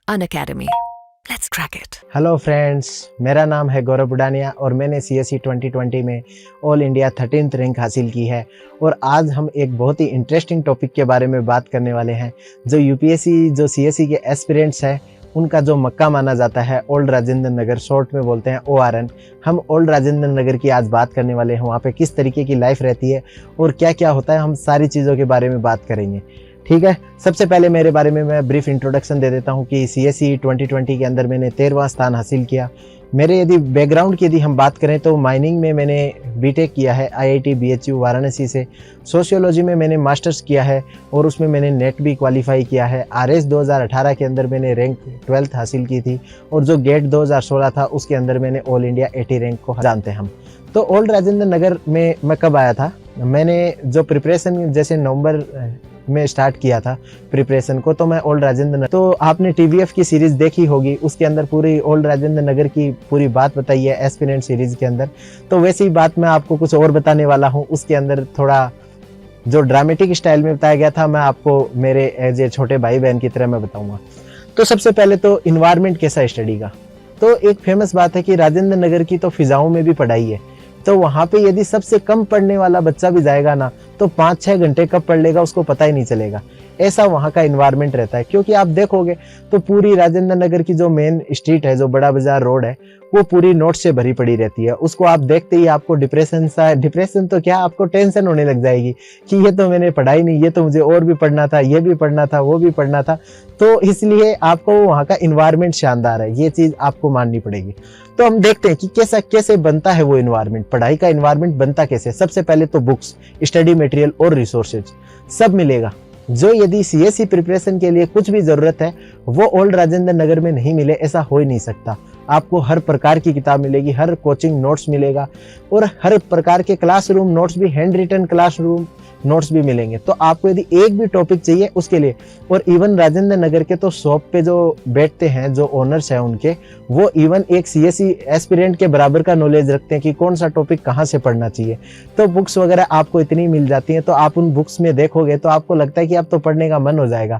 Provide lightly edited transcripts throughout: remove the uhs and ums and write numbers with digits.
Unacademy. Let's crack it. Hello friends, मेरा नाम है गौरव बुडानिया और मैंने CSE 2020 में ऑल इंडिया 13th रैंक हासिल की है। और आज हम एक बहुत ही इंटरेस्टिंग टॉपिक के बारे में बात करने वाले हैं। जो UPSC जो CSE के एस्पिरेंट्स हैं उनका जो मक्का माना जाता है ओल्ड राजेंद्र नगर, शॉर्ट में बोलते हैं ORN। हम ओल्ड राजेंद्र नगर की आज बात करने वाले हैं। वहाँ पे किस तरीके की लाइफ रहती है और क्या क्या होता है, हम सारी चीज़ों के बारे में बात करेंगे। ठीक है, सबसे पहले मेरे बारे में मैं ब्रीफ इंट्रोडक्शन दे देता हूं कि CSE 2020 के अंदर मैंने 13वां स्थान हासिल किया। मेरे यदि बैकग्राउंड की यदि हम बात करें तो माइनिंग में मैंने BTech किया है IIT BHU वाराणसी से। सोशियोलॉजी में मैंने मास्टर्स किया है और उसमें मैंने नेट भी क्वालिफाई किया है। RS 2018 के अंदर मैंने रैंक 12th हासिल की थी और जो गेट 2016 था उसके अंदर मैंने ऑल इंडिया 80 रैंक को जानते हैं हम। तो ओल्ड राजेंद्र नगर में मैं कब आया था, मैंने जो प्रिपरेशन जैसे नवंबर में स्टार्ट किया था प्रिपरेशन को, तो मैं ओल्ड राजेंद्र नगर, तो आपने TVF की सीरीज देखी होगी, उसके अंदर पूरी ओल्ड राजेंद्र नगर की पूरी बात बताई है एस्पिरेंट सीरीज के अंदर। तो वैसी ही बात मैं आपको कुछ और बताने वाला हूँ। उसके अंदर थोड़ा जो ड्रामेटिक स्टाइल में बताया गया था मैं आपको मेरे एज ए छोटे भाई बहन की तरह मैं बताऊंगा। तो सबसे पहले तो इन्वायरमेंट कैसा स्टडी का, तो एक फेमस बात है कि राजेंद्र नगर की तो फिजाओं में भी पढ़ाई है। तो वहाँ पे यदि सबसे कम पढ़ने वाला बच्चा भी जाएगा ना तो 5-6 घंटे कब पढ़ लेगा उसको पता ही नहीं चलेगा। ऐसा वहाँ का इन्वायरमेंट रहता है। क्योंकि आप देखोगे तो पूरी राजेंद्र नगर की जो मेन स्ट्रीट है, जो बड़ा बाजार रोड है, वो पूरी नोट्स से भरी पड़ी रहती है। उसको आप देखते ही आपको डिप्रेशन तो क्या, आपको टेंशन होने लग जाएगी कि ये तो मैंने पढ़ाई नहीं, ये तो मुझे और भी पढ़ना था, ये भी पढ़ना था, वो भी पढ़ना था। तो इसलिए आपको वहाँ का इन्वायरमेंट शानदार है, ये चीज़ आपको माननी पड़ेगी। तो हम देखते हैं कि कैसे बनता है वो इन्वायरमेंट, पढ़ाई का इन्वायरमेंट बनता कैसे। सबसे पहले तो बुक्स, स्टडी मटेरियल और रिसोर्सेज सब मिलेगा। जो यदि CSE प्रिपरेशन के लिए कुछ भी जरूरत है वो ओल्ड राजेंद्र नगर में नहीं मिले, ऐसा हो ही नहीं सकता। आपको हर प्रकार की किताब मिलेगी, हर कोचिंग नोट्स मिलेगा और हर प्रकार के क्लासरूम नोट्स भी, हैंड रिटन क्लासरूम नोट्स भी मिलेंगे। तो आपको यदि एक भी टॉपिक चाहिए उसके लिए, और इवन राजेंद्र नगर के तो शॉप पे जो बैठते हैं, जो ओनर्स हैं उनके, वो इवन एक CSE एस्पिरेंट के बराबर का नॉलेज रखते हैं कि कौन सा टॉपिक कहाँ से पढ़ना चाहिए। तो बुक्स वगैरह आपको इतनी मिल जाती हैं, तो आप उन बुक्स में देखोगे तो आपको लगता है कि अब तो पढ़ने का मन हो जाएगा।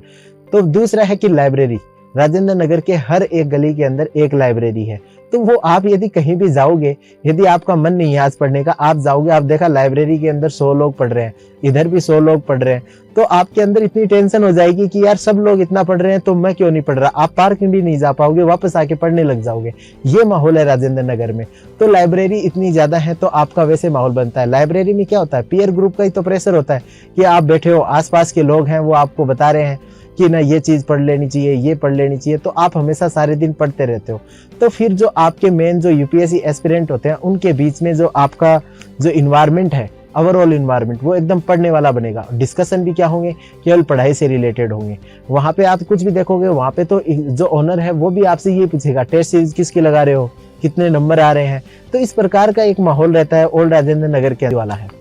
तो दूसरा है कि लाइब्रेरी, राजेंद्र नगर के हर एक गली के अंदर एक लाइब्रेरी है। तो वो आप यदि कहीं भी जाओगे, यदि आपका मन नहीं है आज पढ़ने का, आप जाओगे, आप देखा लाइब्रेरी के अंदर 100 लोग पढ़ रहे हैं, इधर भी 100 लोग पढ़ रहे हैं, तो आपके अंदर इतनी टेंशन हो जाएगी कि यार सब लोग इतना पढ़ रहे हैं तो मैं क्यों नहीं पढ़ रहा। आप पार्क भी नहीं जा पाओगे, वापस आके पढ़ने लग जाओगे। ये माहौल है राजेंद्र नगर में। तो लाइब्रेरी इतनी ज्यादा है तो आपका वैसे माहौल बनता है। लाइब्रेरी में क्या होता है, पीयर ग्रुप का ही तो प्रेशर होता है कि आप बैठे हो, आसपास के लोग हैं वो आपको बता रहे हैं कि ना ये चीज पढ़ लेनी चाहिए, ये पढ़ लेनी चाहिए, तो आप हमेशा सारे दिन पढ़ते रहते हो। तो फिर जो आपके मेन जो UPSC एस्पिरेंट होते हैं उनके बीच में जो आपका जो इन्वायरमेंट है, ओवरऑल इन्वायरमेंट, वो एकदम पढ़ने वाला बनेगा। डिस्कशन भी क्या होंगे, केवल पढ़ाई से रिलेटेड होंगे। वहाँ पे आप कुछ भी देखोगे, वहाँ पे तो जो ओनर है वो भी आपसे ये पूछेगा टेस्ट सीरीज किसकी लगा रहे हो, कितने नंबर आ रहे हैं। तो इस प्रकार का एक माहौल रहता है ओल्ड राजेंद्र नगर के वाला है।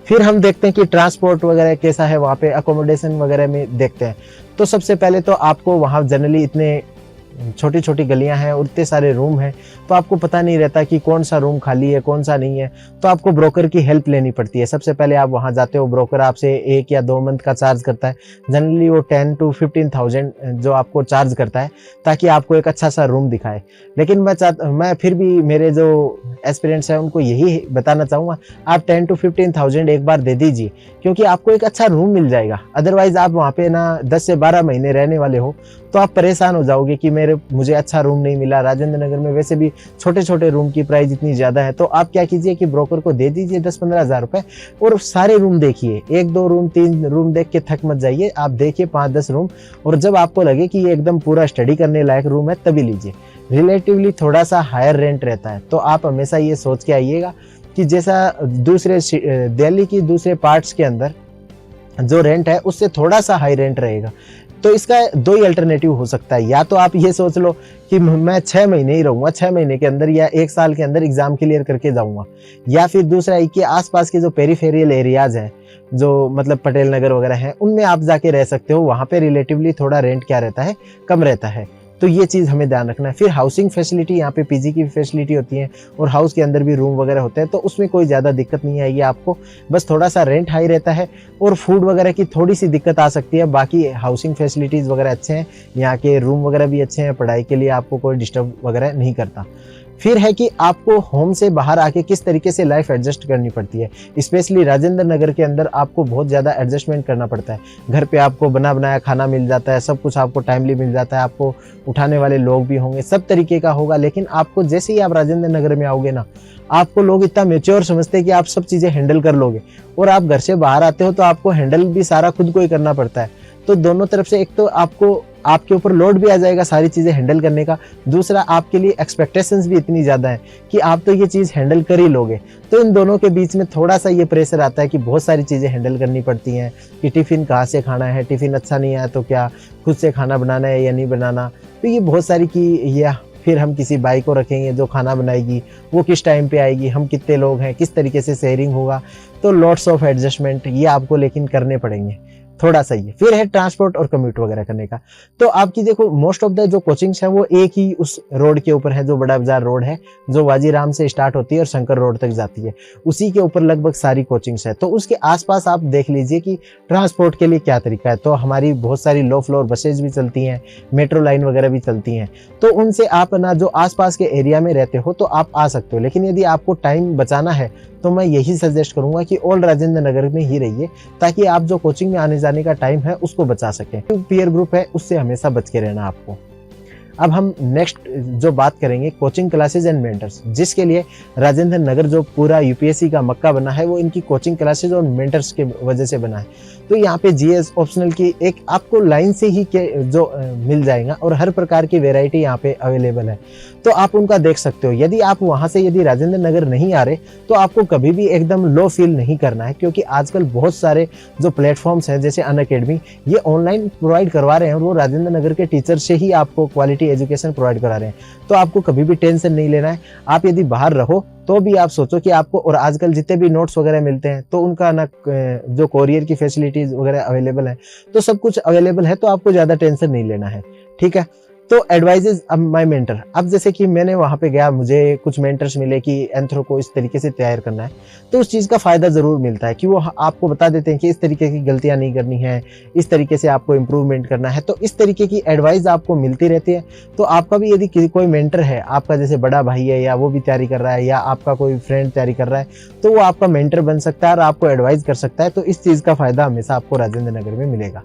फिर हम देखते हैं कि ट्रांसपोर्ट वगैरह कैसा है वहाँ पे, अकोमोडेशन वगैरह में देखते हैं। तो सबसे पहले तो आपको वहाँ जनरली इतने छोटी छोटी गलियां हैं और इतने सारे रूम हैं, तो आपको पता नहीं रहता कि कौन सा रूम खाली है कौन सा नहीं है। तो आपको ब्रोकर की हेल्प लेनी पड़ती है। सबसे पहले आप वहां जाते हो, ब्रोकर आपसे 1 या 2 मंथ का चार्ज करता है। जनरली वो 10 to 15,000 जो आपको चार्ज करता है ताकि आपको एक अच्छा सा रूम दिखाए। लेकिन मैं फिर भी मेरे जो एस्पिरेंट्स हैं उनको यही बताना चाहूँगा, आप 10 to 15,000 एक बार दे दीजिए, क्योंकि आपको एक अच्छा रूम मिल जाएगा। अदरवाइज आप वहाँ पे ना 10 से 12 महीने रहने वाले हो तो आप परेशान हो जाओगे कि मुझे अच्छा रूम नहीं मिला। राजेंद्र नगर में वैसे भी छोटे छोटे रूम की प्राइस इतनी ज्यादा है। तो आप क्या कीजिए कि ब्रोकर को दे दीजिए 10-15 हज़ार रुपए और सारे रूम देखिए, 1-2 रूम 3 रूम देख के थक मत जाइए। आप देखिए 5-10 रूम, और जब आपको लगे कि ये एकदम पूरा स्टडी करने लायक रूम है तभी लीजिए। रिलेटिवली थोड़ा सा हायर रेंट रहता है, तो आप हमेशा ये सोच के आइएगा कि जैसा दूसरे दिल्ली की दूसरे पार्ट्स के अंदर जो रेंट है उससे थोड़ा सा हाई रेंट रहेगा। तो इसका 2 ही अल्टरनेटिव हो सकता है, या तो आप ये सोच लो कि मैं 6 महीने ही रहूंगा, 6 महीने के अंदर या 1 साल के अंदर एग्जाम क्लियर करके जाऊंगा, या फिर दूसरा है कि आसपास के जो पेरिफेरियल एरियाज हैं, जो मतलब पटेल नगर वगैरह हैं, उनमें आप जाके रह सकते हो। वहां पे रिलेटिवली थोड़ा रेंट क्या रहता है, कम रहता है। तो ये चीज़ हमें ध्यान रखना है। फिर हाउसिंग फैसिलिटी, यहाँ पे पीजी की फैसिलिटी होती है और हाउस के अंदर भी रूम वगैरह होते हैं, तो उसमें कोई ज़्यादा दिक्कत नहीं आएगी आपको। बस थोड़ा सा रेंट हाई रहता है और फूड वगैरह की थोड़ी सी दिक्कत आ सकती है। बाकी हाउसिंग फैसिलिटीज़ वगैरह अच्छे हैं, यहाँ के रूम वगैरह भी अच्छे हैं, पढ़ाई के लिए आपको कोई डिस्टर्ब वगैरह नहीं करता। फिर है कि आपको होम से बाहर आके किस तरीके से लाइफ एडजस्ट करनी पड़ती है। स्पेशली राजेंद्र नगर के अंदर आपको बहुत ज़्यादा एडजस्टमेंट करना पड़ता है। घर पे आपको बना बनाया खाना मिल जाता है, सब कुछ आपको टाइमली मिल जाता है, आपको उठाने वाले लोग भी होंगे, सब तरीके का होगा। लेकिन आपको जैसे ही आप राजेंद्र नगर में आओगे ना, आपको लोग इतना मेच्योर समझते हैं कि आप सब चीज़ें हैंडल कर लोगे, और आप घर से बाहर आते हो तो आपको हैंडल भी सारा खुद को ही करना पड़ता है। तो दोनों तरफ से एक तो आपको आपके ऊपर लोड भी आ जाएगा सारी चीज़ें हैंडल करने का, दूसरा आपके लिए एक्सपेक्टेशंस भी इतनी ज़्यादा है कि आप तो ये चीज़ हैंडल कर ही लोगे। तो इन दोनों के बीच में थोड़ा सा ये प्रेशर आता है कि बहुत सारी चीज़ें हैंडल करनी पड़ती हैं कि टिफ़िन कहाँ से खाना है, टिफ़िन अच्छा नहीं आया तो क्या खुद से खाना बनाना है या नहीं बनाना। तो ये बहुत सारी की या फिर हम किसी बाई को रखेंगे जो खाना बनाएगी, वो किस टाइम पे आएगी, हम कितने लोग हैं, किस तरीके से शेयरिंग होगा। तो लॉट्स ऑफ एडजस्टमेंट ये आपको लेकिन करने पड़ेंगे, थोड़ा सा ही। फिर है ट्रांसपोर्ट और कम्यूट वगैरह करने का। तो आपकी देखो मोस्ट ऑफ द जो कोचिंग्स है वो एक ही उस रोड के ऊपर है, जो बड़ा बाजार रोड है, जो वाजीराम से स्टार्ट होती है और शंकर रोड तक जाती है, उसी के ऊपर लगभग सारी कोचिंग्स है। तो उसके आसपास आप देख लीजिए कि ट्रांसपोर्ट के लिए क्या तरीका है। तो हमारी बहुत सारी लो फ्लोर बसेज भी चलती हैं, मेट्रो लाइन वगैरह भी चलती हैं, तो उनसे आप ना जो आसपास के एरिया में रहते हो तो आप आ सकते हो। लेकिन यदि आपको टाइम बचाना है तो मैं यही सजेस्ट करूंगा कि ओल्ड राजेंद्र नगर में ही रहिए, ताकि आप जो कोचिंग में आने जाने का टाइम है उसको बचा सकें। पीयर ग्रुप है उससे हमेशा बच के रहना आपको। अब हम नेक्स्ट जो बात करेंगे कोचिंग क्लासेज एंड मेंटर्स, जिसके लिए राजेंद्र नगर जो पूरा यूपीएससी का मक्का बना है वो इनकी कोचिंग क्लासेज और मेंटर्स के वजह से बना है। तो यहाँ पे जीएस ऑप्शनल की एक आपको लाइन से ही जो मिल जाएगा, और हर प्रकार की वेराइटी यहाँ पे अवेलेबल है, तो आप उनका देख सकते हो। यदि आप वहाँ से यदि राजेंद्र नगर नहीं आ रहे तो आपको कभी भी एकदम लो फील नहीं करना है, क्योंकि आजकल बहुत सारे जो प्लेटफॉर्म्स हैं जैसे अनअकैडमी, ये ऑनलाइन प्रोवाइड करवा रहे हैं और वो राजेंद्र नगर के टीचर से ही आपको क्वालिटी एजुकेशन प्रोवाइड करा रहे हैं। तो आपको कभी भी टेंशन नहीं लेना है। आप यदि बाहर रहो तो भी आप सोचो कि आपको, और आजकल जितने भी नोट्स वगैरह मिलते हैं तो उनका ना जो कोरियर की फैसिलिटीज वगैरह अवेलेबल है, तो सब कुछ अवेलेबल है, तो आपको ज़्यादा टेंशन नहीं लेना है। ठीक है। तो एडवाइजेज अब माय मेंटर, अब जैसे कि मैंने वहाँ पे गया, मुझे कुछ मेंटर्स मिले कि एंथ्रो को इस तरीके से तैयार करना है, तो उस चीज़ का फ़ायदा ज़रूर मिलता है कि वो आपको बता देते हैं कि इस तरीके की गलतियाँ नहीं करनी है, इस तरीके से आपको इम्प्रूवमेंट करना है। तो इस तरीके की एडवाइस आपको मिलती रहती है। तो आपका भी यदि कोई मेंटर है, आपका जैसे बड़ा भाई है या वो भी तैयारी कर रहा है या आपका कोई फ्रेंड तैयारी कर रहा है, तो वो आपका मेंटर बन सकता है और आपको एडवाइस कर सकता है। तो इस चीज़ का फ़ायदा हमेशा आपको राजेंद्र नगर में मिलेगा।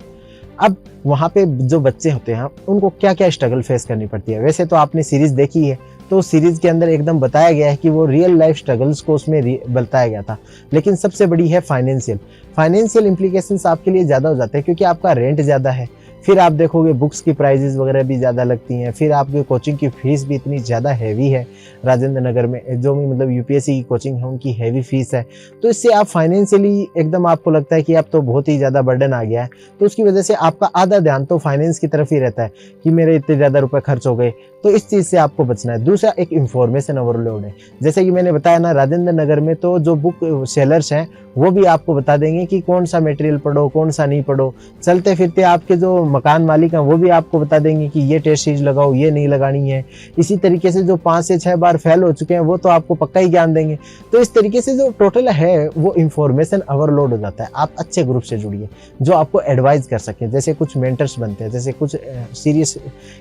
अब वहाँ पे जो बच्चे होते हैं उनको क्या क्या स्ट्रगल फेस करनी पड़ती है। वैसे तो आपने सीरीज देखी है, तो सीरीज के अंदर एकदम बताया गया है कि वो रियल लाइफ स्ट्रगल्स को उसमें बताया गया था। लेकिन सबसे बड़ी है फाइनेंशियल इम्प्लीकेशंस आपके लिए ज़्यादा हो जाते हैं, क्योंकि आपका रेंट ज़्यादा है। फिर आप देखोगे बुक्स की प्राइजेस वगैरह भी ज़्यादा लगती हैं। फिर आपके कोचिंग की फीस भी इतनी ज़्यादा हैवी है राजेंद्र नगर में, जो भी मतलब यूपीएससी की कोचिंग है उनकी हैवी फीस है। तो इससे आप फाइनेंशियली एकदम आपको लगता है कि अब तो बहुत ही ज़्यादा बर्डन आ गया है, तो उसकी वजह से आपका आधा ध्यान तो फाइनेंस की तरफ ही रहता है कि मेरे इतने ज़्यादा रुपए खर्च हो गए। तो इस चीज़ से आपको बचना है। दूसरा एक इंफॉर्मेशन ओवरलोड है। जैसे कि मैंने बताया ना, राजेंद्र नगर में तो जो बुक सेलर्स हैं वो भी आपको बता देंगे कि कौन सा मटेरियल पढ़ो, कौन सा नहीं पढ़ो। चलते फिरते आपके जो मकान मालिक हैं वो भी आपको बता देंगे कि ये टेस्ट सीरीज लगाओ, ये नहीं लगानी है। इसी तरीके से जो 5 से 6 बार फेल हो चुके हैं वो तो आपको पक्का ही ज्ञान देंगे। तो इस तरीके से जो टोटल है वो इंफॉर्मेशन ओवरलोड हो जाता है। आप अच्छे ग्रुप से जुड़िए जो आपको एडवाइस कर सकें। जैसे कुछ मेंटर्स बनते हैं, जैसे कुछ सीरियस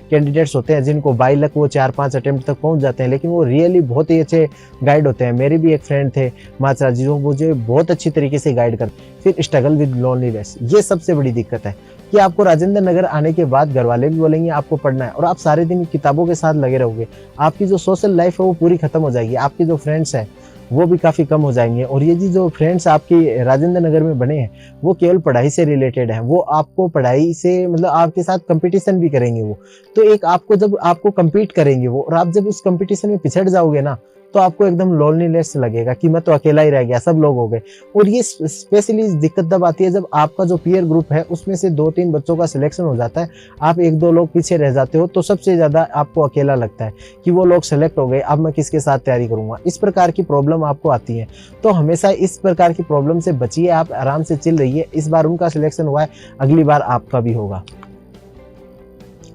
कैंडिडेट्स होते हैं जिनको बाई लक वो 4-5 अटेम्प्ट तक पहुंच जाते हैं, लेकिन वो रियली बहुत ही अच्छे गाइड होते हैं। मेरे भी एक फ्रेंड थे माचरा जी, जो मुझे बहुत अच्छी तरीके से गाइड करते। फिर स्ट्रगल विद लोनलीनेस, ये सबसे बड़ी दिक्कत है कि आपको राजेंद्र नगर आने के बाद घर वाले भी बोलेंगे आपको पढ़ना है, और आप सारे दिन किताबों के साथ लगे रहोगे। आपकी जो सोशल लाइफ है वो पूरी खत्म हो जाएगी, आपके जो फ्रेंड्स हैं वो भी काफ़ी कम हो जाएंगे। और ये जो फ्रेंड्स आपकी राजेंद्र नगर में बने हैं वो केवल पढ़ाई से रिलेटेड हैं। वो आपको पढ़ाई से मतलब आपके साथ कंपटीशन भी करेंगे वो। तो एक आपको जब आपको compete करेंगे वो, और आप जब उस कंपटीशन में पिछड़ जाओगे ना, तो आपको एकदम लोनलीनेस लगेगा कि मैं तो अकेला ही रह गया, सब लोग हो गए। और ये स्पेशली दिक्कत तब आती है जब आपका जो पीयर ग्रुप है उसमें से 2-3 बच्चों का सिलेक्शन हो जाता है, आप 1-2 लोग पीछे रह जाते हो, तो सबसे ज़्यादा आपको अकेला लगता है कि वो लोग सेलेक्ट हो गए, अब मैं किसके साथ तैयारी करूँगा। इस प्रकार की प्रॉब्लम आपको आती है। तो हमेशा इस प्रकार की प्रॉब्लम से बचिए, आप आराम से चिल रहिए। इस बार उनका सिलेक्शन हुआ है, अगली बार आपका भी होगा।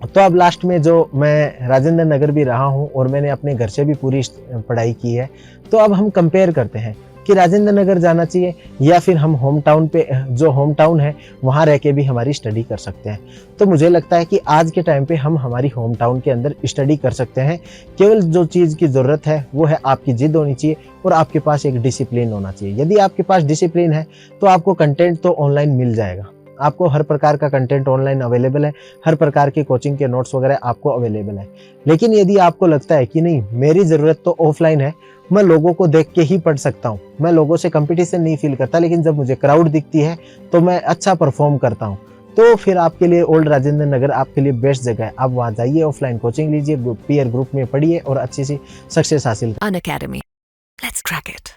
तो अब लास्ट में जो मैं राजेंद्र नगर भी रहा हूँ और मैंने अपने घर से भी पूरी पढ़ाई की है, तो अब हम कंपेयर करते हैं कि राजेंद्र नगर जाना चाहिए या फिर हम होम टाउन पे, जो होम टाउन है वहाँ रह के भी हमारी स्टडी कर सकते हैं। तो मुझे लगता है कि आज के टाइम पे हम हमारी होम टाउन के अंदर स्टडी कर सकते हैं। केवल जो चीज़ की ज़रूरत है वो है आपकी जिद होनी चाहिए और आपके पास एक डिसिप्लिन होना चाहिए। यदि आपके पास डिसिप्लिन है तो आपको कंटेंट तो ऑनलाइन मिल जाएगा, आपको हर प्रकार का कंटेंट ऑनलाइन अवेलेबल है, हर प्रकार के कोचिंग के नोट्स वगैरह आपको अवेलेबल है। लेकिन यदि आपको लगता है कि नहीं, मेरी ज़रूरत तो ऑफलाइन है, मैं लोगों को देख के ही पढ़ सकता हूँ, मैं लोगों से कंपटीशन नहीं फील करता, लेकिन जब मुझे क्राउड दिखती है तो मैं अच्छा परफॉर्म करता हूँ, तो फिर आपके लिए ओल्ड राजेंद्र नगर आपके लिए बेस्ट जगह है। आप वहाँ जाइए, ऑफलाइन कोचिंग लीजिए, पीयर ग्रुप में पढ़िए और अच्छी सी सक्सेस हासिल Unacademy. Let's crack it.